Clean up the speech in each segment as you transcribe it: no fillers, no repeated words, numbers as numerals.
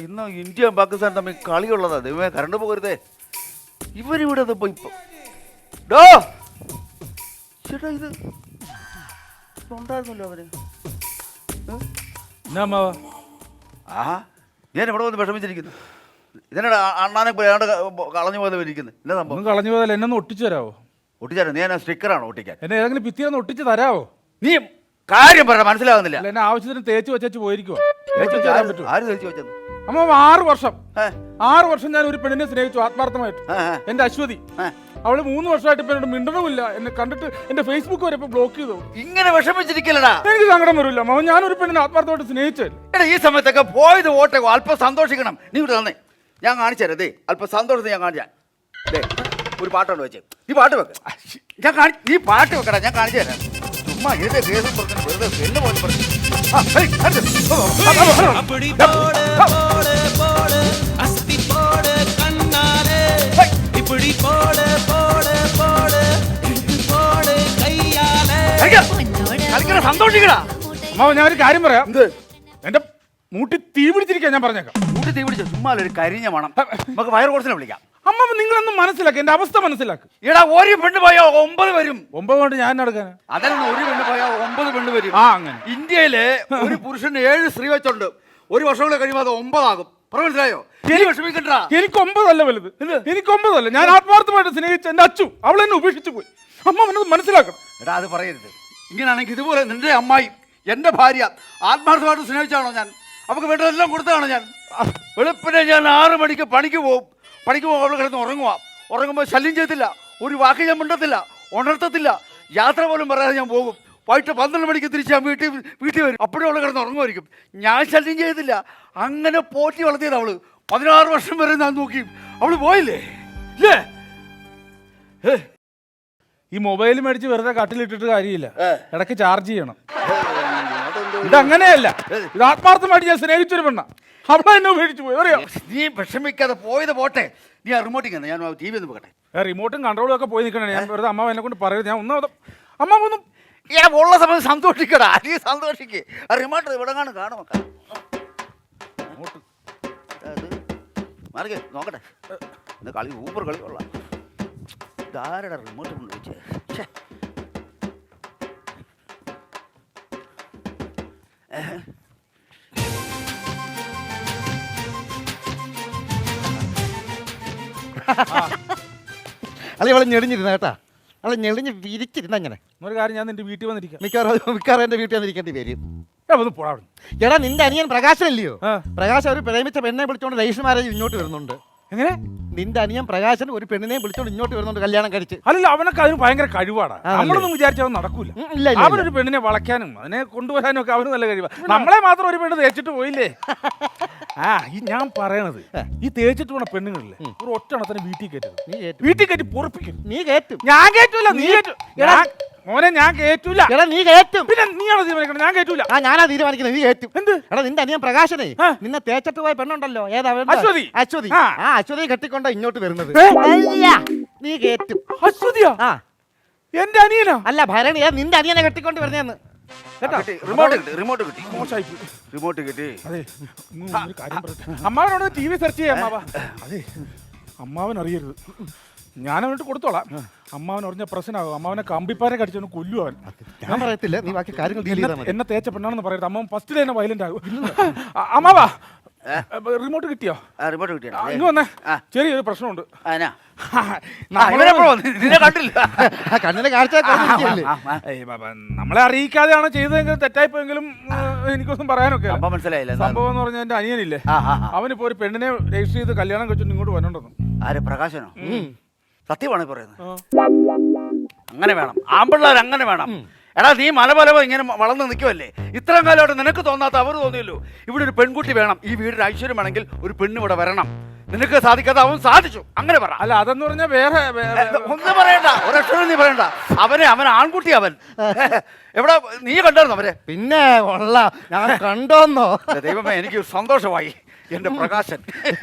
ഇന്ന് ഇന്ത്യയും പാകിസ്ഥാനും തമ്മിൽ കളിയുള്ളതാ. ദൈവമേ, കറണ്ട് പോകരുതേ. ഇവരിവിടെ ഇപ്പൊ ചേട്ടാ ഇത് ഉണ്ടായിരുന്നല്ലോ അവര്. ആഹാ, ഞാൻ ഇവിടെ വന്ന് വിഷമിച്ചിരിക്കുന്നു. ഇതിനാണ് അണ്ണാനെ കളഞ്ഞു പോലെ ഇരിക്കുന്നത്. എന്നാ സംഭവം? കളഞ്ഞു പോയാൽ എന്നെ ഒന്ന് ഒട്ടിച്ചു തരാവോ? ഒട്ടിച്ചാലോ? നീ സ്റ്റിക്കറാണോ ഒട്ടിക്കാൻ? എന്നെ ഏതെങ്കിലും ഭിത്തിയൊന്ന് ഒട്ടിച്ച് തരാവോ? നീ കാര്യം പറ, മനസ്സിലാകുന്നില്ല. എന്നെ ആവശ്യത്തിന് തേച്ച് വെച്ചു പോയിരിക്കുവോ? ആര് തേച്ച് വെച്ചത്? അമ്മ 6 വർഷം ഞാൻ ഒരു പെണ്ണിനെ സ്നേഹിച്ചു ആത്മാർത്ഥമായിട്ട്. എന്റെ അശ്വതി. അവള് 3 വർഷമായിട്ട് ഇപ്പൊ എന്നോട് മിണ്ടണമില്ല. എന്നെ കണ്ടിട്ട് എന്റെ ഫേസ്ബുക്ക് വരെ ഇപ്പൊ ബ്ലോക്ക് ചെയ്തു. ഇങ്ങനെ വിഷമിച്ചിരിക്കലടാ. എനിക്ക് സങ്കടം വരില്ല മാമ, ഞാനൊരു പെണ്ണിനെ ആത്മാർത്ഥമായിട്ട് സ്നേഹിച്ചല്ലേ. ഈ സമയത്തൊക്കെ പോയത് ഓട്ടെ, അല്പം സന്തോഷിക്കണം. നീ ഇവിടെ തന്നെ ഞാൻ കാണിച്ചു തരാം. അല്പം സന്തോഷത്തെ ഞാൻ കാണിച്ചാ. ഒരു പാട്ടുണ്ട് വെച്ചേ, നീ പാട്ട് വെക്ക. നീ പാട്ട് വെക്കടാ, ഞാൻ കാണിച്ചു തരാം. ചുമ്മാ ഏത് കേസും പറഞ്ഞു വെറുതെ പെണ്ണ് പോലെ പറഞ്ഞു. സന്തോഷിക്കടാ. അമ്മാവ ഞാൻ ഒരു കാര്യം പറയാം. എന്റെ മൂട്ടി തീ പിടിച്ചിരിക്കാൻ ഞാൻ പറഞ്ഞേക്കാം. മൂട്ടി തീ പിടിച്ച ചുമ്മാ ഒരു കരിഞ്ഞ മണം. നമുക്ക് ഫയർ ഫോഴ്സിനെ വിളിക്കാം. അമ്മ നിങ്ങളൊന്നും മനസ്സിലാക്കി, എന്റെ അവസ്ഥ മനസ്സിലാക്കി. എടാ, ഒരു പെണ്ണ് പോയാ 9 വരും. 9 കൊണ്ട് ഞാൻ നടക്കാൻ അതല്ല, ഒരു പെണ്ണ് പോയാ 9 പെണ്ണ് വരും. അങ്ങനെ ഇന്ത്യയില് ഒരു പുരുഷന് 7 സ്ത്രീ വെച്ചുണ്ട്. 1 വർഷം കൂടെ കഴിയുമ്പോൾ അത് 9 ആകും. മനസ്സിലായോ? എനിക്ക് 9 അല്ല വലുത്. എനിക്ക് 9 അല്ല. ഞാൻ ആത്മാർത്ഥമായിട്ട് സ്നേഹിച്ച എന്റെ അച്ചു അവൾ എന്നെ ഉപേക്ഷിച്ചു പോയി. അമ്മ എന്നത് മനസ്സിലാക്കണം. എടാ, അത് പറയരുത്. ഇങ്ങനെയാണെങ്കിൽ ഇതുപോലെ നിന്റെ അമ്മായി എന്റെ ഭാര്യ ആത്മാർത്ഥമായിട്ട് സ്നേഹിച്ചാണോ? ഞാൻ അവൾക്ക് വേണ്ടതെല്ലാം കൊടുത്തതാണോ? ഞാൻ വെളുപ്പിനെ ഞാൻ 6 മണിക്ക് പണിക്ക് പോകും. അവൾ കിടന്ന് ഉറങ്ങുമ്പോൾ ശല്യം ചെയ്തില്ല, ഒരു വാക്ക് ഞാൻ മിണ്ടത്തില്ല, ഉണർത്തത്തില്ല, യാത്ര പോലും പറയാതെ ഞാൻ പോകും. വൈകിട്ട് 12 മണിക്ക് തിരിച്ച് ഞാൻ വീട്ടിൽ വരും. അപ്പോഴും അവൾ കിടന്ന് ഉറങ്ങുമായിരിക്കും. ഞാൻ ശല്യം ചെയ്തില്ല. അങ്ങനെ പോറ്റി വളർത്തിയത് അവള്. 16 വർഷം വരെ ഞാൻ നോക്കി. അവള് പോയില്ലേ? ഇല്ലേ? ഈ മൊബൈൽ മേടിച്ച് വെറുതെ കട്ടിലിട്ടിട്ട് കാര്യമില്ല, ഇടയ്ക്ക് ചാർജ് ചെയ്യണം. ഇതങ്ങനെയല്ല, ഇത് ആത്മാർത്ഥമായിട്ട് ഞാൻ സ്നേഹിച്ചൊരു പെണ്ണ. അവിടെ എന്നെ ഉപേക്ഷിച്ചു പോയി. അറിയാം. നീ വിഷമിക്കാതെ പോയത് പോട്ടെ. നീ ആ റിമോട്ടിൽ ഞാൻ TV ഒന്ന് പോകട്ടെ. റിമോട്ടും കൺട്രോളും ഒക്കെ പോയി നിൽക്കണേ. ഞാൻ വെറുതെ അമ്മ എന്നെ കൊണ്ട് പറയരുത്. ഞാൻ അമ്മ ഒന്നും ഉള്ള സമയത്ത് സന്തോഷിക്കടാ. നീ സന്തോഷിക്ക്. ആ റിമോട്ട് ഇവിടെ കാണും. മാറിക്കേ, നോക്കട്ടെ. കളി ഊപ്പർ കളി കൊള്ളാം. ഇതാരടാ റിമോട്ട് കൊണ്ട് വെച്ചേ? അല്ല, ഇവിടെ ഞെളിഞ്ഞിരുന്ന കേട്ടാ. അല്ല, ഞെളിഞ്ഞ് വിരിച്ചിരുന്ന അങ്ങനെ. ഒരു കാര്യം, ഞാൻ നിന്റെ വീട്ടിൽ വന്നിരിക്കാം. മിക്കവാറും എന്റെ വീട്ടിൽ വന്നിരിക്കേണ്ടി വരും. പോടാ. എടാ, നിന്റെ അനിയൻ പ്രകാശനല്ലയോ? പ്രകാശൻ ഒരു പ്രേമിച്ച പെണ്ണെ വിളിച്ചോണ്ട് രജിസ്റ്റർ മാരേജ് ഇങ്ങോട്ട് വരുന്നുണ്ട്. എങ്ങനെ? നിന്റെ അനിയൻ പ്രകാശൻ ഒരു പെണ്ണിനെ വിളിച്ചോണ്ട് ഇങ്ങോട്ട് വരുന്നുണ്ട് കല്യാണം കഴിച്ച്. അല്ല, അവനൊക്കെ അതിന് ഭയങ്കര കഴിവാണ്. നമ്മളൊന്നും വിചാരിച്ചാൽ നടക്കൂല. അവനൊരു പെണ്ണിനെ വളയ്ക്കാനും അതിനെ കൊണ്ടുവരാനും ഒക്കെ അവന് നല്ല കഴിവാ. നമ്മളെ മാത്രം ഒരു പെണ്ണ് തേച്ചിട്ട് പോയില്ലേ? ഈ ഞാൻ പറയണത്, ഈ തേച്ചിട്ട് പോണ പെണ്ണുങ്ങളില്ലേ, ഒരു ഒറ്റണത്തിന് വീട്ടിൽ കയറ്റി പൊറപ്പിക്കും. നീ കയറ്റും. ഞാൻ കയറ്റൂല. നീ കയറ്റും മോനെ, ഞാൻ കയറ്റൂല. എടാ, നീ കയറ്റും. പിന്നെ നീയാണ് തീരുമാനിക്കണം. ഞാൻ കയറ്റൂല. ഞാനാ തീരുമാനിക്കുന്നത്. നീ കയറ്റും. എന്ത്? എടാ, നിന്റെ അനിയൻ പ്രകാശനെ നിന്നെ തേച്ചിട്ട് പോയ പെണ്ണുണ്ടല്ലോ, ഏതാ? അശ്വതി. അശ്വതി കെട്ടിക്കൊണ്ട ഇങ്ങോട്ട് വരുന്നത്. നീ കയറ്റും. അശ്വതിയാ? എന്റെ അനിയനാ? അല്ല, ഭരണി. നിന്റെ അനിയനെ കെട്ടിക്കൊണ്ട് വരുന്നതെന്ന്. അമ്മാവനോട് TV സെർച്ച് ചെയ്യാം. അതെ, അമ്മാവൻ അറിയരുത്. ഞാനവനോട്ട് കൊടുത്തോളാം. അമ്മാവൻ അറിഞ്ഞ പ്രശ്നമാകും. അമ്മാവനെ കമ്പിപ്പാരെ കടിച്ചവന് കൊല്ലു അവൻ. ഞാൻ പറയത്തില്ല, നീ ബാക്കി കാര്യങ്ങൾ എന്നെ തേച്ച പെണ്ണാണെന്ന് പറയരുത്. അമ്മാവൻ ഫസ്റ്റ് തന്നെ വയലന്റ് ആകും. അമ്മാവാ, റിമോട്ട് കിട്ടിയോ? റിമോട്ട് കിട്ടിയോ? ഇങ്ങ് വന്നേ, ചെറിയൊരു പ്രശ്നമുണ്ട്. നമ്മളെ അറിയിക്കാതെയാണ് ചെയ്തതെങ്കിൽ തെറ്റായിപ്പോയെങ്കിലും എനിക്കൊന്നും പറയാനൊക്കെ. മനസ്സിലായില്ല. സംഭവം എന്ന് പറഞ്ഞാൽ എന്റെ അനിയനില്ലേ, അവനിപ്പോ ഒരു പെണ്ണിനെ രജിസ്റ്റർ ചെയ്ത് കല്യാണം കഴിച്ചോണ്ട് ഇങ്ങോട്ട് വരണ്ടെന്ന്. ആര്? പ്രകാശനോ? സത്യമാണ് പറയുന്നത്. അങ്ങനെ വേണം, ആമ്പിള്ളേർ അങ്ങനെ വേണം. എടാ, നീ മലബലവ ഇങ്ങനെ വളർന്ന് നിൽക്കുമല്ലേ? ഇത്രയും കാലമായിട്ട് നിനക്ക് തോന്നാത്ത അവർ തോന്നിയല്ലോ. ഇവിടെ ഒരു പെൺകുട്ടി വേണം, ഈ വീടിന് ഐശ്വര്യം വേണമെങ്കിൽ ഒരു പെണ്ണ് ഇവിടെ വരണം. നിനക്ക് സാധിക്കാതെ അവൻ സാധിച്ചു, അങ്ങനെ പറ. അല്ല, അതെന്ന് പറഞ്ഞാൽ വേറെ ഒന്നും പറയണ്ട, ഒരക്ഷരം നീ പറയണ്ട. അവൻ ആൺകുട്ടി. അവൻ എവിടെ? നീ കണ്ടായിരുന്നോ അവരെ? പിന്നെ ഞാൻ കണ്ടോന്നോ? ദൈവമേ, എനിക്ക് സന്തോഷമായി. എന്റെ പ്രകാശൻ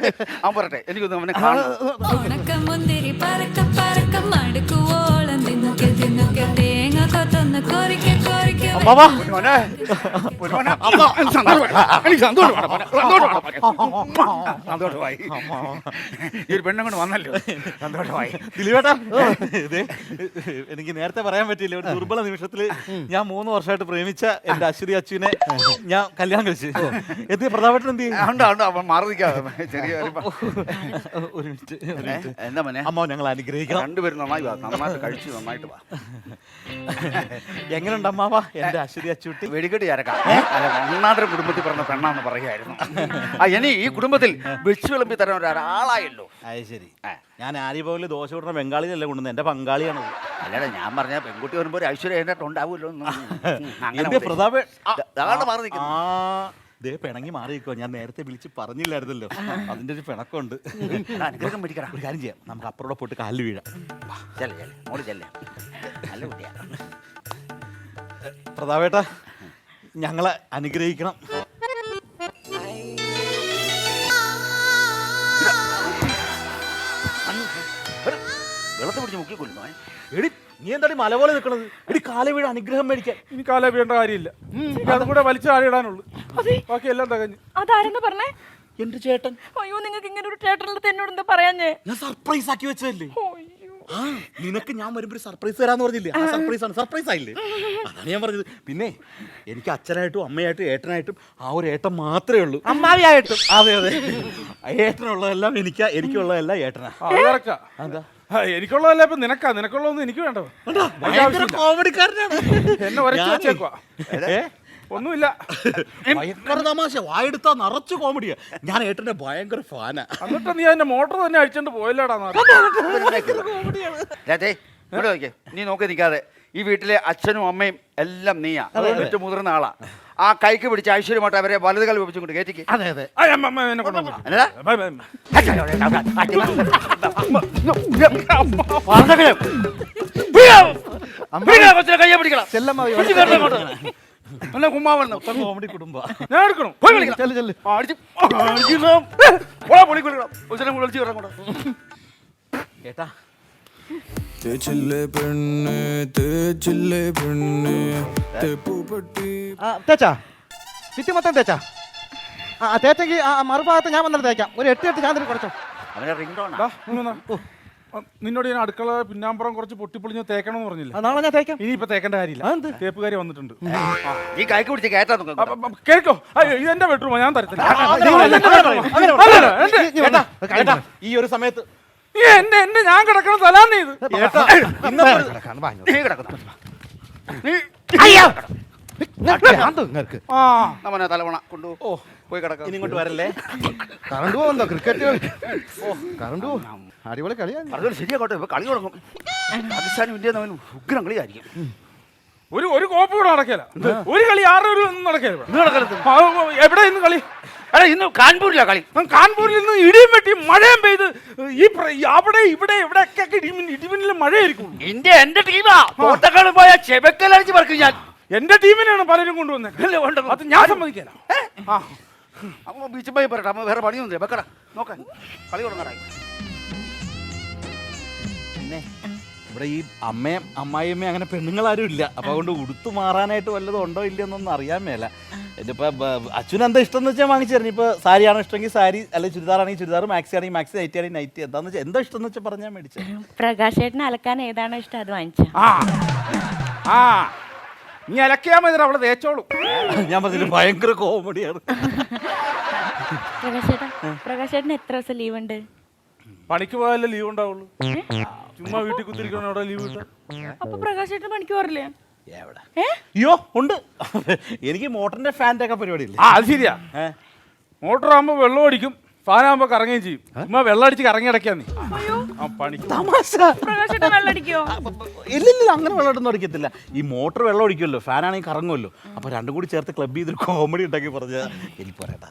അവൻ പറട്ടെ, എനിക്കൊന്നും അവനെ കാണണം. അമ്മാവാ മോനെ, മോനെ, അമ്മ, എനിക്ക് സന്തോഷം വേണം, സന്തോഷമായി. ഈ ഒരു പെണ്ണും കൊണ്ട് വന്നല്ലോ, സന്തോഷമായി. ദിലീപേട്ടാ, എനിക്ക് നേരത്തെ പറയാൻ പറ്റിയില്ല. ഒരു ദുർബല നിമിഷത്തില് ഞാൻ 3 വർഷമായിട്ട് പ്രേമിച്ച എന്റെ അശ്വതി അച്ചുവിനെ ഞാൻ കല്യാണം കഴിച്ചു. എന്ത് പ്രതാപേട്ടൻ എന്ത് ചെയ്യും? ഉണ്ട് ഉണ്ട്, അവൻ മാറി നിൽക്കാതെ ചെറിയ ഒരു മിനിറ്റ്. എന്താ മോനെ, അമ്മ ഞങ്ങൾ അനുഗ്രഹിക്കണം. രണ്ടുപേരും നന്നായി വാ, നന്നായിട്ട് കഴിച്ചു, നന്നായിട്ട് വാ. എങ്ങനെയുണ്ട് അമ്മാവാ എന്റെ അശ്വതി അച്ചുട്ടി? വെടിക്കെട്ട് ചേരക്കാം. അല്ല, ഒന്നാന്തരം കുടുംബത്തിൽ പറഞ്ഞ പെണ്ണാന്ന് പറയായിരുന്നു. ഇനി ഈ കുടുംബത്തിൽ വെച്ച് വിളമ്പി തരാൻ ഒരാളായല്ലോ. അത് ശരി. ഞാൻ ആര്യഭവനിൽ ദോശ കൊടുക്കുന്ന ബംഗാളിയിലല്ല കൊണ്ടുവന്നത്, എന്റെ പങ്കാളിയാണ്. അല്ലടാ, ഞാൻ പറഞ്ഞ പെൺകുട്ടി വരുമ്പോ ഒരു ഐശ്വര്യം അതിൻ്റെ ഉണ്ടാവുമല്ലോ. എന്റെ പ്രതാപേ മാറി നിൽക്കുന്നു. ദേ പിണങ്ങി മാറി നിൽക്കുവാ. ഞാൻ നേരത്തെ വിളിച്ച് പറഞ്ഞില്ലായിരുന്നല്ലോ, അതിന്റെ ഒരു പിണക്കമുണ്ട്. അനുഗ്രഹം പിടിക്കണം. ഒരു കാര്യം ചെയ്യാം, നമുക്ക് അപ്പുറം പോയിട്ട് കാലിൽ വീഴാം. ചെല്ലേ ചെല്ലേ, മോള് ചെല്ലേ. നല്ല കുട്ടിയാ. പ്രതാപേട്ടാ, ഞങ്ങളെ അനുഗ്രഹിക്കണം. വെള്ളത്തെ പിടിച്ച് മുക്കി കൊല്ലുന്നു. എടി നീ എന്താടി മല പോലെ നിൽക്കണത്? എടി കാല വീഴ അനുഗ്രഹം മേടിക്കാൻ. ഇനി കാല വീഴേണ്ട കാര്യമില്ല, അതും കൂടെ വലിച്ചു താഴെയിടാനുള്ളൂ, ബാക്കി എല്ലാം തികഞ്ഞു. അതാരെന്ന് പറഞ്ഞേ? എന്റെ ചേട്ടൻ. അയ്യോ, നിങ്ങൾക്ക് ഇങ്ങനെ ഒരു ചേട്ടനുള്ളത് എന്നോട് എന്താ പറയാഞ്ഞേ? ഞാൻ സർപ്രൈസ് ആക്കി വെച്ചതല്ലേ. ആ നിനക്ക് ഞാൻ വരുമ്പോ ഒരു സർപ്രൈസ് തരാന്ന് പറഞ്ഞില്ലേ? ആ സർപ്രൈസ് ആണ്. സർപ്രൈസ് ആയില്ലേ? അതാണ് ഞാൻ പറഞ്ഞത്. പിന്നെ എനിക്ക് അച്ഛനായിട്ടും അമ്മയായിട്ടും ഏട്ടനായിട്ടും ആ ഒരു ഏട്ടൻ മാത്രമേ ഉള്ളൂ. അമ്മാവിയായിട്ടും. അതെ അതെ, ഏട്ടനുള്ളതെല്ലാം എനിക്കുള്ളതെല്ലാം ഏട്ടനാ. എന്താ എനിക്കുള്ളതല്ല ഇപ്പൊ നിനക്കാ, നിനക്കുള്ളതൊന്നും എനിക്ക് വേണ്ട. കോമഡിക്കാരനാണ്. എന്നെ വരച്ചു വെച്ചേക്കുവാ. ഒന്നുമില്ല, ഭയങ്കര തമാശ. വായെടുത്താ നിറച്ചു കോമഡിയാ. ഞാൻ ഏട്ടന്റെ ഭയങ്കര ഫാനാ. എന്നിട്ട് നീ അതിന്റെ മോട്ടർ തന്നെ അടിച്ചോണ്ട് പോയല്ലേടാ. ഇവിടെ നോക്കിയേ, നീ നോക്കി നിൽക്കാതെ. ഈ വീട്ടിലെ അച്ഛനും അമ്മയും എല്ലാം നീയാ, ഏറ്റവും മുതിർന്ന ആളാ. ആ കൈക്ക് പിടിച്ച് ഐശ്വര്യമായിട്ട് അവരെ വലത് കാലം വെപ്പിച്ചുകൊണ്ട് കയറ്റിക്ക്. അതെ അതെ. കയ്യെ പിടിക്കണം. കോമഡി കുടുംബ ഞാൻ എടുക്കണം. ഏട്ടാ, തേച്ചാ ഭിത്തി മൊത്തം തേച്ചാ? ആ തേച്ചെങ്കിൽ ആ മറുഭാഗത്ത് ഞാൻ വന്നിട്ട് തേക്കാം. ഒരു 8 ഞാൻ തന്നെ കുറച്ചോ. അവനെ റിംഗ് ടോൺ. നിന്നോട് ഞാൻ അടുക്കള പിന്നാമ്പുറം കുറച്ച് പൊട്ടിപ്പൊളിഞ്ഞ് തേക്കണമെന്ന് പറഞ്ഞില്ല? നാളെ ഞാൻ തേക്കാം. ഇനിയിപ്പോ തേക്കേണ്ട കാര്യമില്ല, തേപ്പുകാരി വന്നിട്ടുണ്ട്. ഈ കൈക്ക് പിടിച്ച് കയറ്റാൻ കേൾക്കോ, ഇതെന്റെ ബെഡ്റൂമാ, ഞാൻ തരത്തില്ല. ഈ ഒരു സമയത്ത് എന്നെ ഞാൻ കിടക്കണ സ്ഥലാന്ന് ഇത്. തലവണ കൊണ്ടുപോ, പോയി കിടക്കാം. ഇനി ഇങ്ങോട്ട് വരല്ലേ. കറണ്ട് പോകുന്നോ? ക്രിക്കറ്റ് കറണ്ട് പോകും. അടിപൊളി കളിയാണ്. അതുപോലെ ശരിയാക്കോട്ടെ, ഇപ്പൊ കളി തുടങ്ങും. പാകിസ്ഥാനും ഇന്ത്യ തമ്മിൽ ഉഗ്രം കളിയായിരിക്കും. ഒരു കോപ്പ് കൂടെ നടക്കില്ല, ഒരു കളി 6 നടക്കില്ല. എവിടെ ഇന്ന് കളി? അല്ല, ഇന്ന് കാൺപൂരിലാ കളി. കാൺപൂരിൽ നിന്ന് ഇടിയും വെട്ടി മഴയും പെയ്ത് അവിടെ ഇവിടെ ഒക്കെ ഇടിമിന്നലും മഴയായിരിക്കും. ഇന്ത്യ എന്റെ ടീമാ. തോട്ടക്കാട് പോയ ചെബക്കലടിച്ച് പറക്കും ഞാൻ. എന്റെ ടീമിനാണ് പലരും കൊണ്ടുവന്നത്, അത് ഞാൻ സമ്മതിക്കില്ല. അമ്മ ബീച്ച് പോയി പറയട്ടെ, അമ്മ വേറെ പണിയൊന്നുമില്ല. വെക്കടാ, നോക്കാൻ കളി തുടങ്ങാറായി. പിന്നെ ഇവിടെ ഈ അമ്മയും അമ്മായിയമ്മയും അങ്ങനെ പെണ്ണുങ്ങളാരും ഇല്ല. അപ്പൊ അതുകൊണ്ട് ഉടുത്തു മാറാനായിട്ട് വല്ലതും ഉണ്ടോ ഇല്ലയെന്നൊന്നും അറിയാൻ മേല. ഇതിപ്പോ അച്ഛന് എന്താ ഇഷ്ടം എന്ന് വെച്ചാൽ വാങ്ങിച്ചു തരണം. ഇപ്പൊ സാരി ആണോ ഇഷ്ടമെങ്കിൽ സാരി, അല്ലെങ്കിൽ ചുരിദാറാണെങ്കിൽ ചുരിദാർ, മാക്സി ആണെങ്കിൽ മാക്സി, നൈറ്റി ആണെങ്കിൽ നൈറ്റി. എന്താന്ന് വെച്ചാൽ എന്താ ഇഷ്ടം എന്ന് വെച്ചാൽ പറഞ്ഞാൽ മേടിച്ചത്. പ്രകാശേട്ടന് അലക്കാൻ ഏതാണോ ഇഷ്ടം അത് വാങ്ങിച്ച. നീ അലക്കിയാ മതി, അവളെ തേച്ചോളൂ. ഞാൻ പറഞ്ഞില്ല, ഭയങ്കര കോമഡിയാണ്. പ്രകാശേട്ടന് എത്ര ദിവസം ലീവ് ഉണ്ട്? പണിക്ക് പോയാലേ ലീവ് ഉണ്ടാവുള്ളൂ. ചുമ്മാ വീട്ടിൽ കുത്തിരിക്കണ അവിടെ ലീവ് കിട്ടാം. അപ്പൊ പ്രകാശേട്ടന് പണിക്ക് പോറില്ലേ? അയ്യോ ഉണ്ട്, എനിക്ക് മോട്ടറിന്റെ ഫാൻ്റെ ഒക്കെ പരിപാടി ഇല്ല. അത് ശരിയാ. മോട്ടർ ആകുമ്പോ വെള്ളം അടിക്കും, ഫാനാകുമ്പോ കറങ്ങുകയും ചെയ്യും. ചുമ്മാ വെള്ളം അടിച്ച് കറങ്ങി അടയ്ക്കാ നീ. തമാശ. പ്രകാശേട്ടൻ വെള്ളം അടിക്കോ? ഇല്ലില്ല, അങ്ങനെ വെള്ളം ഒന്നും അടിക്കത്തില്ല. ഈ മോട്ടർ വെള്ളം അടിക്കുമല്ലോ, ഫാനാണെങ്കിൽ കറങ്ങുമല്ലോ. അപ്പൊ രണ്ടും കൂടി ചേർത്ത് ക്ലബ് ചെയ്തൊരു കോമഡി ഉണ്ടാക്കി പറഞ്ഞ എനിക്ക് പറയട്ടാ.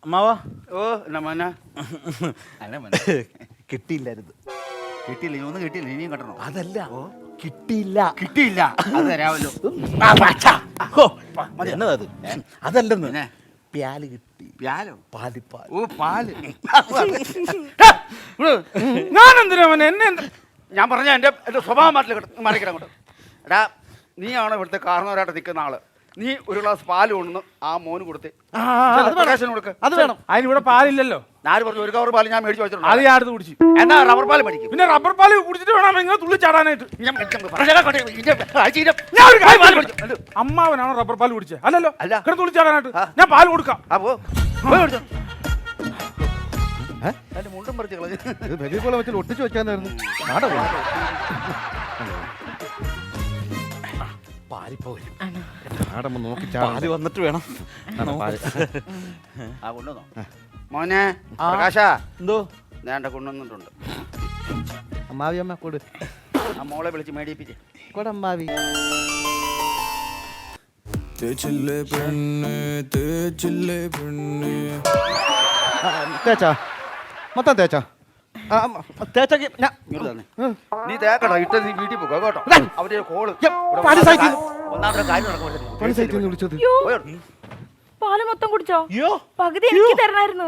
അമ്മാവാ, ഓ നമ്മ കിട്ടിയില്ലായിരുന്നു. കിട്ടിയില്ല, ഒന്നും കിട്ടിയില്ല, ഇനിയും കെട്ടണം. അതല്ല, കിട്ടിയില്ല. കിട്ടിയില്ല, അത് തരാമല്ലോ. എന്നതത്? അതല്ലെന്ന്, പ്യാല് കിട്ടി. പ്യാലോ? പാലിപ്പാൽ. ഓ, പാല്. ഞാൻ എന്തിനാ എന്നെ? ഞാൻ പറഞ്ഞ എന്റെ സ്വഭാവം മാറ്റില്ല, മാറിക്കിടങ്ങോട്ട്. എടാ, നീയാണ് ഇവിടുത്തെ കാരണവരായിട്ട് നിൽക്കുന്ന ആള്. നീ ഒരു ഗ്ലാസ് പാല് കൊണ്ടുവന്ന് ആ മോന് കൊടുത്ത് അത് കൊടുക്ക്. അത് വേണം. അതിനിവിടെ പാലില്ലല്ലോ. ഞാൻ പറഞ്ഞു ഒരു കവർ പാല് ഞാൻ മേടിച്ചു അത് വെച്ചിട്ടുണ്ട്. ഞാൻ അടുത്ത് കുടിച്ചു. എന്നാ റബ്ബർ പാല് മേടിക്കും. പിന്നെ റബ്ബർ പാല് കുടിച്ചിട്ട് വേണം നിങ്ങൾ തുള്ളി ചാടാനായിട്ട്. ഞാൻ ഒരു കാര്യം മേടിച്ചു. അമ്മാവനാണോ റബ്ബർ പാല് കുടിച്ചത്? അല്ലല്ലോ. അല്ല. കിടന്ന് തുള്ളി ചാടാനായിട്ട് ഞാൻ പാല് കൊടുക്കാം. അപ്പോ പോയി മേടിച്ചോ. അതിന്റെ മുണ്ടും പറിച്ച് കളഞ്ഞു. ഇത് ഫെവിക്കോൾ വെച്ച് ഒട്ടിച്ച് വെക്കാന്നായിരുന്നു. നാടോ പാലിപ്പോയി. നാടമ്മ നോക്കി പാല് വന്നിട്ട് വേണം. ആ കൊണ്ടുവന്നോ മോനെ പ്രകാശ? എന്തോ വേണ്ട കൊണ്ടുവന്നിട്ടുണ്ട്. അമ്മാവി അമ്മ കൊടു. ആ മോളെ വിളിച്ച് മേടിപ്പിച്ച് കൊടമ്മാവി. തേച്ചാ മൊത്തം തേച്ചാ തേച്ചക്ക് ഇങ്ങോട്ട് തന്നെ. നീ തേക്കടോ ഇട്ട് നീ വീട്ടിൽ പോകാം കേട്ടോ. അവരുടെ കോള് ഒന്നാമത്തെ കാര്യം നടക്കുമ്പോൾ വിളിച്ചത് പാല് മൊത്തം കുടിച്ചോ? അയ്യോ പകുതി എനിക്ക് തരണായിരുന്നു.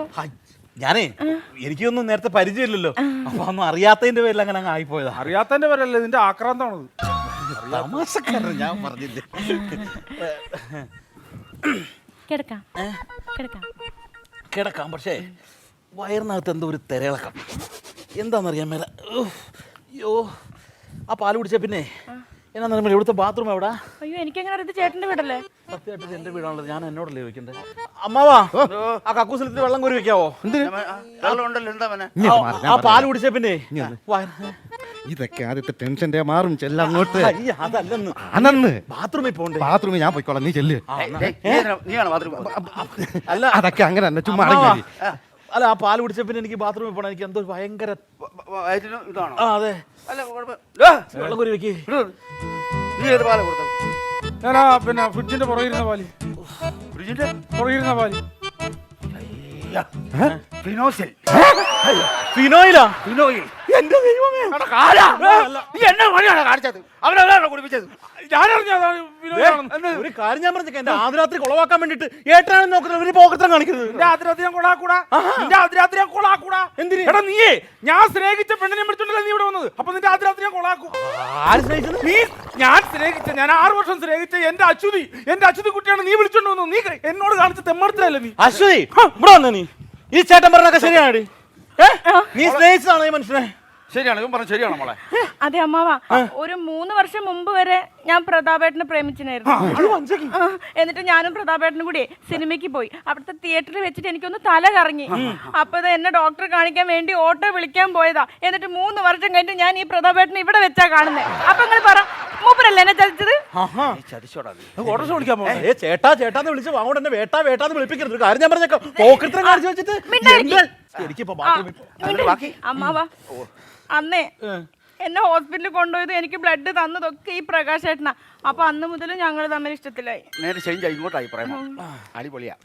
ഞാനേ എനിക്കൊന്നും നേരത്തെ പരിചയമില്ലല്ലോ. അപ്പൊ ഒന്നും അറിയാത്തതിന്റെ പേരിൽ അങ്ങനെ അങ്ങ് ആയിപ്പോയതാ. അറിയാത്തതിന്റെ പേരല്ലേ ഇതിന്റെ ആക്രാന്തമാണത്. തമാശക്കാരൻ ഞാൻ പറഞ്ഞില്ലേ. കിടക്കാം കിടക്കാം. കിടക്കാം, പക്ഷേ വയറിനകത്ത് എന്തോ ഒരു തിരയിളക്കം. എന്താണെന്നറിയാൻ മേല. അയ്യോ ആ പാല് കുടിച്ച പിന്നെ എന്നാ ഇവിടുത്തെ ബാത്റൂം എവിടാ? അയ്യോ എനിക്കെങ്ങനെ ഇത് ചേട്ടന്റെ വീടല്ലേ? സത്യമായിട്ട് എന്റെ വീടാണുള്ളത്. ഞാൻ എന്നോടല്ലേ ചോദിക്കണ്ടേ? അമ്മാവാ ആ കക്കൂസിലത്തിൽ വെള്ളം കോരി വെക്കാവോ? ഉണ്ടല്ലോ എന്താ മോനെ? ആ പാല് കുടിച്ച പിന്നെ ഇതൊക്കെ ആദ്യത്തെ ടെൻഷന്റെ മാറും. ചെല്ലാം അങ്ങോട്ട്. അതല്ലെന്ന് അനന്ന് ബാത്റൂമിൽ പോണ്ടേ? ബാത്റൂമിൽ ഞാൻ പോയിക്കോളാം, നീ ചെല്ല്. നീയാണ് ബാത്റൂം. അല്ല അതൊക്കെ അങ്ങനെ തന്നെ ചുമ്മാ അമ്മാവാ. അടങ്ങി. അല്ല ആ പാല് കുടിച്ച പിന്നെ എനിക്ക് ബാത്റൂമിൽ പോകണം. എനിക്ക് എന്തോ ഭയങ്കര വയറ്റിന് ഇതാണോ? ആ അതെ അല്ല കുഴപ്പം. വെള്ളം കോരി വെക്കേ. നീ ഏത് പാല കൊടുത്തത്? ഞാനാ പിന്നെ ഫ്രിഡ്ജിന്റെ പുറകിരുന്ന പാല്. ഫ്രിഡ്ജിന്റെ പുറകിരുന്ന പാല്. ഫിനോസിൽ. ഫിനോയിലാ? ഫിനോയിൽ. എന്റെ ദൈവമേ. നീ എന്നെ വഴിയാണ് കാണിച്ചത്. അവനതാണ് കുടിപ്പിച്ചത്. ഒരു കാര്യം ഞാൻ പറഞ്ഞേക്കാം, എന്റെ ആദ്യരാത്രി കുളവാക്കാൻ വേണ്ടിട്ട് ഏട്ടാണെന്ന് നോക്കുന്നത് ഒരു പോക്കത്രം കാണിക്കുന്നത്. എന്തിന്? എടാ നീയേ ഞാൻ സ്നേഹിച്ച പെണ്ണിനെ വിളിച്ചോണ്ടല്ലേ നീ ഇവിടെ വന്നത്. അപ്പൊ നിന്റെ ആദ്യരാത്രി ഞാൻ കൊളാക്കും. ആര് സ്നേഹിച്ചത്? നീ ഞാൻ സ്നേഹിച്ച, ഞാൻ 6 വർഷം സ്നേഹിച്ച എന്റെ അച്യുതി കുട്ടിയാണ് നീ വിളിച്ചോണ്ട് വന്നു. നീ എന്നോട് കാണിച്ച തെമ്മടത്തിലല്ലേ നീ? അശ്വതി ഇവിടെ വന്ന നീ ഈ ചേട്ടൻ പറഞ്ഞൊക്കെ ശരിയാണ്. നീ സ്നേഹിച്ചതാണോ ഈ മനുഷ്യനെ? ശരിയാണ്, ഇവൻ പറഞ്ഞു ശരിയാണോ മോളെ? അതെ അമ്മാവാ, ഒരു 3 വർഷം മുമ്പ് വരെ ഞാൻ പ്രതാപേട്ടനെ പ്രേമിച്ചിനായിരുന്നു. എന്നിട്ട് ഞാനും പ്രതാപേട്ടനും കൂടി സിനിമയ്ക്ക് പോയി. അവിടുത്തെ തിയേറ്ററിൽ വെച്ചിട്ട് എനിക്കൊന്ന് തല കറങ്ങി. അപ്പൊ എന്നെ ഡോക്ടറെ കാണിക്കാൻ വേണ്ടി ഓട്ടോ വിളിക്കാൻ പോയതാ. എന്നിട്ട് 3 വർഷം കഴിഞ്ഞിട്ട് ഞാൻ ഈ പ്രതാപേട്ടനെ ഇവിടെ വെച്ചാ കാണുന്നത്. അപ്പൊ നിങ്ങൾ പറ, മൂപ്പരല്ലേ എന്നെ ചതിച്ചത്? ഓട്ടോസ് വിളിക്കാൻ പോകണം. ചേട്ടാ ചേട്ടാന്ന് വിളിച്ച് വാങ്ങോണ്ട് എന്നെ വേട്ടാന്ന് വിളിപ്പിക്കരുത്. ഒരു കാര്യം ഞാൻ പറഞ്ഞേക്കാം, പോക്കറ്റിലും കാണിച്ചു വെച്ചിട്ട് എനിക്കിപ്പോ അമ്മാവാ, അന്നേ എന്നെ ഹോസ്പിറ്റലിൽ കൊണ്ടുപോയത് എനിക്ക് ബ്ലഡ് തന്നതൊക്കെ ഈ പ്രകാശ് ചേട്ടനാ. അപ്പൊ അന്ന് മുതൽ ഞങ്ങൾ തമ്മിൽ ഇഷ്ടത്തിലായി. നേരെ ചേഞ്ച് ആയി ഇങ്ങോട്ടായി പറയാം. അടിപൊളിയാ.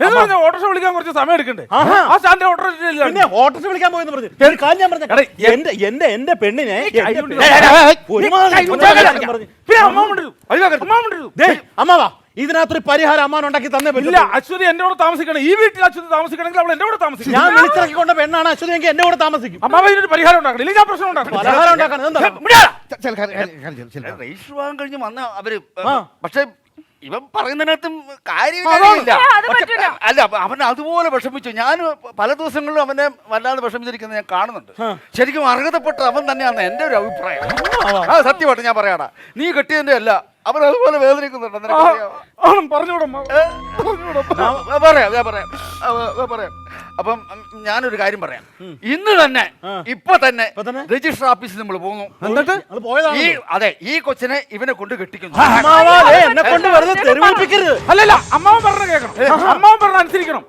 ഓട്ടോസ് വിളിക്കാൻ കുറച്ച് സമയം എടുക്കണ്ടേ? ആ സ്റ്റാൻഡ് ഓട്ടോസ് വിളിക്കാൻ പോയെന്ന് പറഞ്ഞു. ഒരു കാര്യം ഞാൻ പറഞ്ഞേക്കാം, എന്റെ പെണ്ണിനെ അമ്മാവാ ഇതിനകത്തൊരു പരിഹാരം അമ്മാൻ ഉണ്ടാക്കി തന്നെ പറ്റില്ല. അശ്വതി എന്റെ കൂടെ താമസിക്കണം. ഈ വീട്ടിൽ അശ്വതി താമസിക്കണമെങ്കിൽ അവൾ എന്റെ കൂടെ താമസിക്കും. ഞാൻ വിളിച്ചിറക്കി കൊണ്ട പെണ്ണാണ് അശ്വതി എങ്കിൽ എന്റെ കൂടെ താമസിക്കും. അമ്മാവ ഇതിനൊരു പരിഹാരം ഉണ്ടാക്കണം, ഇല്ലെങ്കിൽ ഞാൻ പ്രശ്നം ഉണ്ടാക്കണം. പരിഹാരം ഉണ്ടാക്കാൻ രജിസ്റ്റർ വിവാഹം കഴിഞ്ഞ് വന്ന അവര്, പക്ഷെ ഇവൻ പറയുന്നതിനകത്തും കാര്യമില്ല. അല്ല, അവൻ അതുപോലെ വിഷമിച്ചു. ഞാൻ പല ദിവസങ്ങളിലും അവനെ വല്ലാതെ വിഷമിച്ചിരിക്കുന്നത് ഞാൻ കാണുന്നുണ്ട്. ശരിക്കും അർഹതപ്പെട്ട അവൻ തന്നെയാണ് എന്റെ ഒരു അഭിപ്രായം. സത്യമായിട്ട് ഞാൻ പറയാടാ, നീ കെട്ടിയതിന്റെ അല്ല, അവൻ അതുപോലെ വേദനിക്കുന്നുണ്ട്. പറയാം. അപ്പം ഞാനൊരു കാര്യം പറയാം. ഇന്ന് തന്നെ ഇപ്പൊ തന്നെ രജിസ്റ്റർ ഓഫീസിൽ നമ്മൾ പോകുന്നു. അതെ, ഈ കൊച്ചിനെ ഇവനെ കൊണ്ട് കെട്ടിക്കുന്നു. എന്നെ കൊണ്ട് വെറുതെ തെരുവിപ്പിക്കരുത്. അല്ലല്ല, അമ്മാവൻ പറഞ്ഞ കേൾക്കണം, അമ്മാവൻ പറഞ്ഞ അനുസരിക്കണം.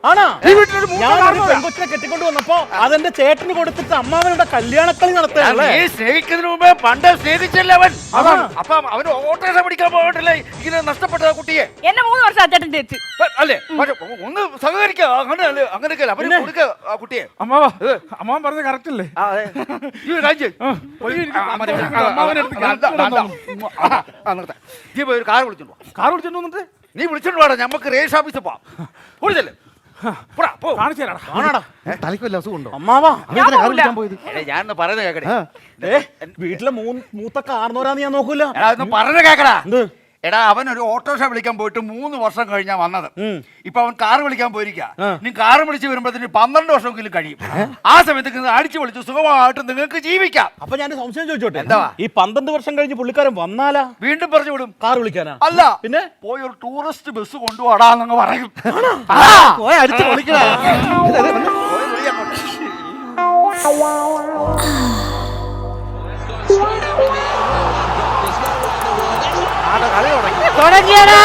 പെൺകൊച്ചിനെ കെട്ടിക്കൊണ്ട് വന്നപ്പോ അതെന്റെ ചേട്ടന് കൊടുത്തിട്ട് അമ്മാവനുടെ കല്യാണക്കളി നടത്തുകയല്ലേ? നീ സ്നേഹിക്കുന്നതിന് മുമ്പേ പണ്ട് സ്നേഹിച്ചല്ലേ അവൻ. അപ്പൊ അവന് ഓട്ടോറിക്ഷ പിടിക്കാൻ പോകണ്ടല്ലേ ഇങ്ങനെ നഷ്ടപ്പെട്ട കുട്ടിയെ? എന്നെ 3 വർഷം അച്ചേട്ടൻ തേച്ച് അല്ലേ? ഒന്ന് സഹകരിക്കുക. അങ്ങനെയൊക്കെ അവന് കൊടുക്കുക ആ കുട്ടിയെ. അമ്മാവൻ പറഞ്ഞത് കറക്റ്റ് അല്ലേ? ഒരു കാർ വിളിച്ചോണ്ടോ? കാർ വിളിച്ചോണ്ട് വന്നിട്ട് നീ വിളിച്ചോണ്ട് വേണം, ഞമ്മക്ക് രജിസ്റ്റർ ഓഫീസിൽ പോവാം. വിളിച്ചല്ലേ? തലയ്ക്ക് അസുഖമുണ്ടോ? അമ്മാവാ ഞാനൊന്ന് പറയുന്നത് കേക്കടേ. വീട്ടിലെ മൂത്ത കാർന്നോരാന്ന് ഞാൻ നോക്കൂല. അതൊന്ന് പറഞ്ഞ കേക്കടാ. എടാ അവൻ ഒരു ഓട്ടോറിക്ഷ വിളിക്കാൻ പോയിട്ട് 3 വർഷം കഴിഞ്ഞാ വന്നത്. ഇപ്പൊ അവൻ കാറ് വിളിക്കാൻ പോയിരിക്കുക. നീ കാറ് വിളിച്ച് വരുമ്പോഴത്തേന് 12 വർഷമെങ്കിലും കഴിയും. ആ സമയത്ത് അടിച്ചു വിളിച്ച് സുഖമായിട്ട് നിങ്ങൾക്ക് ജീവിക്കാം. അപ്പൊ ഞാൻ സംശയം ചോദിച്ചോട്ടെ, എന്താ ഈ 12 വർഷം കഴിഞ്ഞ് പുള്ളിക്കാരൻ വന്നാലാ വീണ്ടും പറഞ്ഞു വിടും. കാർ വിളിക്കാനാ? അല്ല, പിന്നെ പോയി ഒരു ടൂറിസ്റ്റ് ബസ് കൊണ്ടുപോടാന്നങ്ങ് പറയും. പോയി അടിച്ചു പൊളിക്കണ. പോയി വിളി അങ്ങോട്ട്. തുടങ്ങിയടാ.